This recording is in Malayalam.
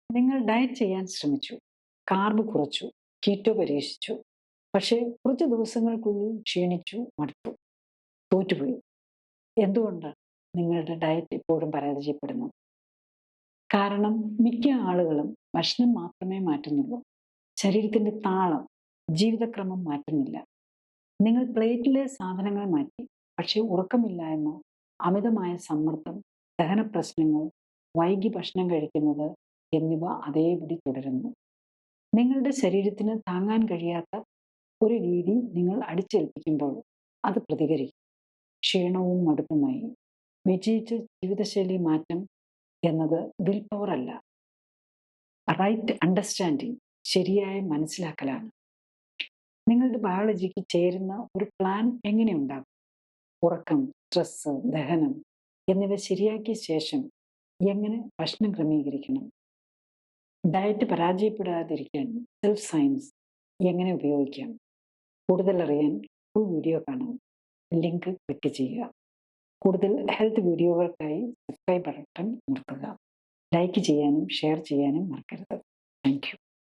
നിങ്ങൾ ഡയറ്റ് ചെയ്യാൻ ശ്രമിച്ചു, കാർബ് കുറച്ചു, കീറ്റോ പരീക്ഷിച്ചു. പക്ഷേ കുറച്ച് ദിവസങ്ങൾക്കുള്ളിൽ ക്ഷീണിച്ചു, മടുത്തു, തോറ്റുപോയി. എന്തുകൊണ്ടാണ് നിങ്ങളുടെ ഡയറ്റ് ഇപ്പോഴും പരാജയപ്പെടുന്നത്? കാരണം മിക്ക ആളുകളും ഭക്ഷണം മാത്രമേ മാറ്റുന്നുള്ളൂ. ശരീരത്തിന്റെ താളം, ജീവിതക്രമം മാറ്റുന്നില്ല. നിങ്ങൾ പ്ലേറ്റിലെ സാധനങ്ങൾ മാറ്റി, പക്ഷേ ഉറക്കമില്ലായ്മ, അമിതമായ സമ്മർദ്ദം, ദഹന പ്രശ്നങ്ങൾ, വൈകി ഭക്ഷണം കഴിക്കുന്നത് എന്നിവ അതേപടി തുടരുന്നു. നിങ്ങളുടെ ശരീരത്തിന് താങ്ങാൻ കഴിയാത്ത ഒരു രീതി നിങ്ങൾ അടിച്ചേൽപ്പിക്കുമ്പോൾ അത് പ്രതികരിക്കും. ക്ഷീണവും മടുപ്പുമായി. വിജയിച്ച ജീവിതശൈലി മാറ്റം എന്നത് വിൽ പവർ അല്ല, റൈറ്റ് അണ്ടർസ്റ്റാൻഡിങ്, ശരിയായ മനസ്സിലാക്കലാണ്. നിങ്ങളുടെ ബയോളജിക്ക് ചേരുന്ന ഒരു പ്ലാൻ എങ്ങനെ ഉണ്ടാകും? ഉറക്കം, സ്ട്രെസ്, ദഹനം എന്നിവ ശരിയാക്കിയ ശേഷം എങ്ങനെ ഭക്ഷണം ക്രമീകരിക്കണം? ഡയറ്റ് പരാജയപ്പെടാതിരിക്കാൻ സെൽഫ് സയൻസ് എങ്ങനെ ഉപയോഗിക്കാം? കൂടുതൽ അറിയാൻ ഫുൾ വീഡിയോ കാണാം. ലിങ്ക് ക്ലിക്ക് ചെയ്യുക. കൂടുതൽ ഹെൽത്ത് വീഡിയോകൾക്കായി സബ്സ്ക്രൈബ് ബട്ടൺ അമർത്തുക. ലൈക്ക് ചെയ്യാനും ഷെയർ ചെയ്യാനും മറക്കരുത്. Thank you.